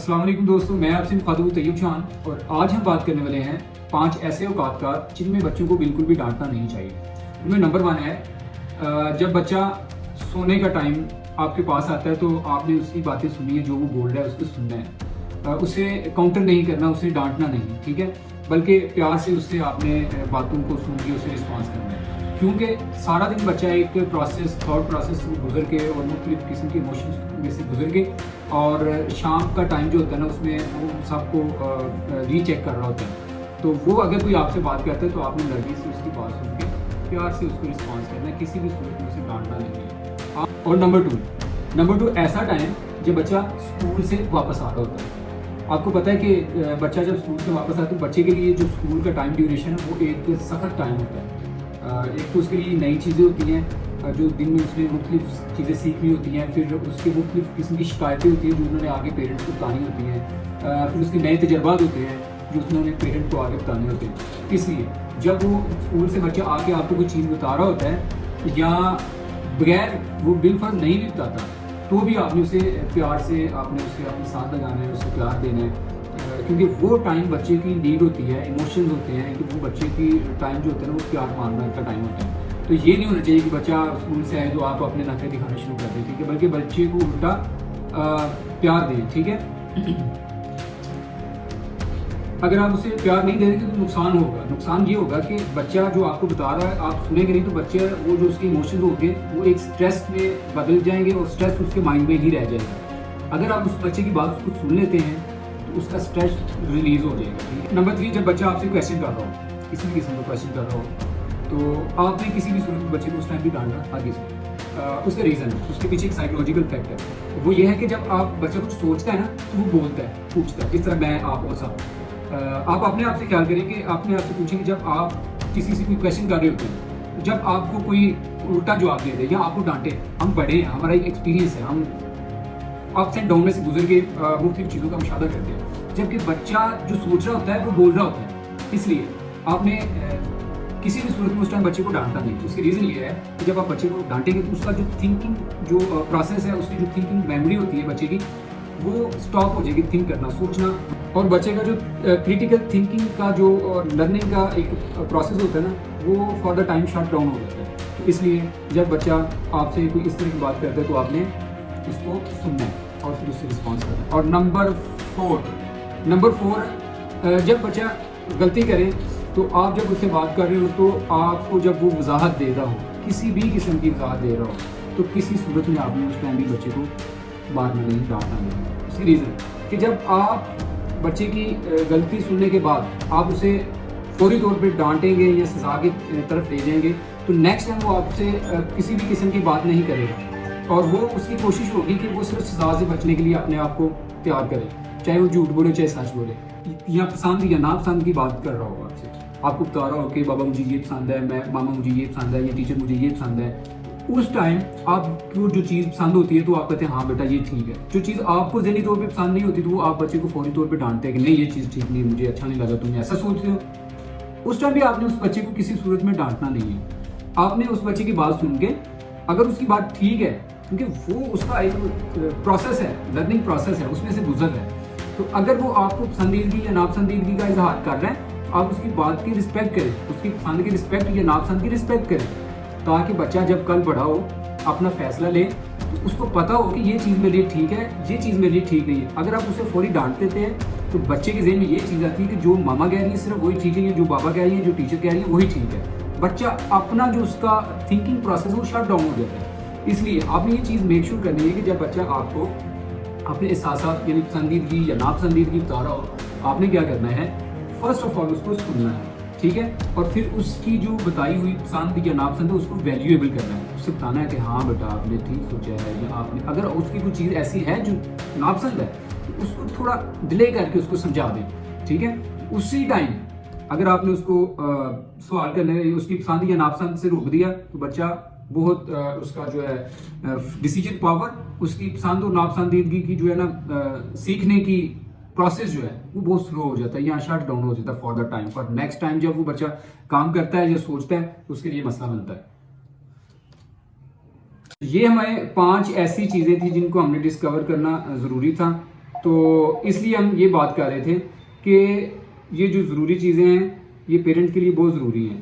अस्सलाम वालेकुम दोस्तों, मैं आपसे मुखातिब तैयब शान और आज हम बात करने वाले हैं 5 ऐसे औकात का जिनमें बच्चों को बिल्कुल भी डांटना नहीं चाहिए। उनमें नंबर 1 है जब बच्चा सोने का टाइम आपके पास आता है तो आपने उसकी बातें सुनी है, जो वो बोल रहा है उसको सुनना है, उसे काउंटर नहीं करना, उसे डांटना नहीं, ठीक है, बल्कि प्यार से उससे आपने बातों को सुन के उसे रिस्पॉन्स करना है। क्योंकि सारा दिन बच्चा एक थॉट प्रोसेस से गुजर के और मुख्तलिफ किस्म के इमोशंस में से गुजर के और शाम का टाइम जो होता है ना उसमें वो सबको रीचेक कर रहा होता है। तो वो अगर कोई आपसे बात करता है तो आपने नरमी से उसकी बात सुन के प्यार से उसको रिस्पॉन्स करना है, किसी भी सूरत में उसे डांटना नहीं है। और नंबर टू ऐसा टाइम जब बच्चा स्कूल से वापस आ रहा होता है। आपको पता है कि बच्चा जब स्कूल से वापस आता है तो बच्चे के लिए जो स्कूल का टाइम ड्यूरेशन है वो एक सख्त टाइम होता है। एक तो उसके लिए नई चीज़ें होती हैं जो दिन में उसने मुख्तलिफ चीज़ें सीखनी होती हैं, फिर उसके मुख्तलिफ किस्म की शिकायतें होती हैं जो उन्होंने आगे पेरेंट्स को बतानी होती हैं, फिर उसके नए तजर्बात होते हैं जो उन्होंने पेरेंट्स को आगे बताने होते हैं। इसलिए जब वो स्कूल से बच्चा आके आपको कोई चीज़ बता रहा होता है या बगैर वो बिलफर्ज नहीं भी बताता तो भी आपने उसे प्यार से आपने उसे अपने साथ लगाना है, उसे प्यार देना है, क्योंकि वो टाइम बच्चे की नीड होती है, इमोशंस होते हैं कि वो बच्चे की टाइम जो होता है ना वो प्यार मांगना का टाइम होता है। तो ये नहीं होना चाहिए कि बच्चा स्कूल से आए तो आप अपने नखरे दिखाना शुरू कर दें, ठीक है, बल्कि बच्चे को उल्टा प्यार दें, ठीक है। अगर आप उसे प्यार नहीं देंगे तो नुकसान ये होगा कि बच्चा जो आपको बता रहा है आप सुनेंगे नहीं तो बच्चे वो जो उसके इमोशंस होंगे वो एक स्ट्रेस में बदल जाएंगे और स्ट्रेस उसके माइंड में ही रह जाएगा। अगर आप उस बच्चे की बात उसको सुन लेते हैं तो उसका स्ट्रेस रिलीज हो जाएगा, ठीक है। नंबर 3, जब बच्चा आपसे क्वेश्चन कर रहा हो, किसी भी किस्म का क्वेश्चन कर रहा हो तो आपने किसी भी सूरत में बच्चे को उस टाइम भी डांटना आगे से। उसका रीज़न है, उसके पीछे एक साइकोलॉजिकल फैक्ट है, वो ये है कि जब आप बच्चा कुछ सोचता है ना तो वो बोलता है, पूछता है, जिस तरह मैं आप और सब। आप अपने आप से ख्याल करें कि अपने आप से पूछें कि जब आप किसी से कोई क्वेश्चन कर रहे होते हैं, जब आपको कोई उल्टा जवाब दे दे या आपको डांटे, हम बड़े हैं, हमारा एक एक्सपीरियंस है, हम अप्स एंड डाउन में से गुजर के मुख्तलिफ चीज़ों का मुशाहदा करते हैं, जबकि बच्चा जो सोच रहा होता है वो बोल रहा होता है। इसलिए आपने किसी भी सूरत में उस टाइम बच्चे को डांटना नहीं। उसकी रीज़न ये है कि जब आप बच्चे को डांटेंगे तो उसका जो थिंकिंग जो प्रोसेस है, उसकी जो थिंकिंग मेमोरी होती है बच्चे की, वो स्टॉप हो जाएगी थिंक करना, सोचना, और बच्चे का जो क्रिटिकल थिंकिंग का जो लर्निंग का एक प्रोसेस होता है ना वो for the time shut down हो जाता है। तो इसलिए जब बच्चा आपसे कोई इस तरह की बात करता है तो आपने उसको सुनना है और फिर उससे रिस्पॉन्स करना है। और नंबर 4 जब बच्चा गलती करे तो आप जब उससे बात कर रहे हो तो आपको जब वो वजाहत दे रहा हो, किसी भी किस्म की वजाहत दे रहा हो, तो किसी सूरत में आपने उस टाइम भी बच्चे को मारना नहीं, डांटना नहीं। उसकी रीज़न कि जब आप बच्चे की गलती सुनने के बाद आप उसे फौरी तौर पे डांटेंगे या सजा की तरफ ले जाएंगे तो नेक्स्ट टाइम वो आपसे किसी भी किस्म की बात नहीं करेगा और वो उसकी कोशिश होगी कि वो सिर्फ सजा से बचने के लिए अपने आप को तैयार करे, चाहे वो झूठ बोले चाहे सच बोले, या पसंद या नापसंद की बात कर रहा हो आपसे, आपको बता रहा हो कि बाबा मुझे ये पसंद है, मामा मुझे ये पसंद है, या टीचर मुझे ये पसंद है। उस टाइम आपको जो चीज़ पसंद होती है तो आप कहते हैं हाँ बेटा ये ठीक है। जो चीज़ आपको ज़हनी तौर पे पसंद नहीं होती तो वो आप बच्चे को फौरी तौर पे डांटते हैं कि नहीं ये चीज़ ठीक नहीं, मुझे अच्छा नहीं लगा, तुम ऐसा सोचते हो। उस टाइम भी आपने उस बच्चे को किसी सूरत में डांटना नहीं है। आपने उस बच्चे की बात सुन के अगर उसकी बात ठीक है, क्योंकि वो उसका एक प्रोसेस है, लर्निंग प्रोसेस है, उसमें से गुजर रहा है, तो अगर वो आपको पसंदीदगी या नापसंदीदगी का इजहार कर रहा है आप उसकी बात की रिस्पेक्ट करें, उसकी पसंद की रिस्पेक्ट या नापसंद की रिस्पेक्ट करें, ताकि बच्चा जब कल बड़ा हो अपना फैसला ले तो उसको पता हो कि ये चीज़ मेरे लिए ठीक है, ये चीज़ मेरे लिए ठीक नहीं है। अगर आप उसे फौरी डांट देते हैं तो बच्चे के ज़हन में ये चीज़ आती है कि जो मामा कह रही है सिर्फ वही ठीक है, जो बाबा कह रही है, जो टीचर कह रही है वही ठीक है। बच्चा अपना जो उसका थिंकिंग प्रोसेस वो शट डाउन हो जाता है। इसलिए आपने ये चीज़ मेक श्योर करनी है कि जब बच्चा आपको अपने एहसासात यानी पसंदीदगी या नापसंदीदगी बता रहा हो, आपने क्या करना है, फर्स्ट ऑफ ऑल उसको सुनना है, ठीक है, और फिर उसकी जो बताई हुई पसंद या नापसंद है उसको वैल्यूएबल करना है, उससे बताना है कि हाँ बेटा आपने ठीक सोचा है, या आपने अगर उसकी कोई चीज़ ऐसी है जो नापसंद है तो उसको थोड़ा डिले करके उसको समझा दें, ठीक है। उसी टाइम अगर आपने उसको सवाल करने उसकी पसंद या नापसंद से रोक दिया तो बच्चा बहुत उसका जो है डिसीजन पावर, उसकी पसंद और नापसंदीदगी की जो है ना सीखने की प्रोसेस जो है वो बहुत स्लो हो जाता है, यहाँ शट डाउन हो जाता है फॉर द टाइम। पर नेक्स्ट टाइम जब वो बच्चा काम करता है या सोचता है तो उसके लिए मसला बनता है। ये हमारे 5 ऐसी चीज़ें थी जिनको हमने डिस्कवर करना ज़रूरी था। تو اس لیے ہم یہ بات کر رہے تھے کہ یہ جو ضروری چیزیں ہیں یہ پیرنٹ کے لیے بہت ضروری ہیں.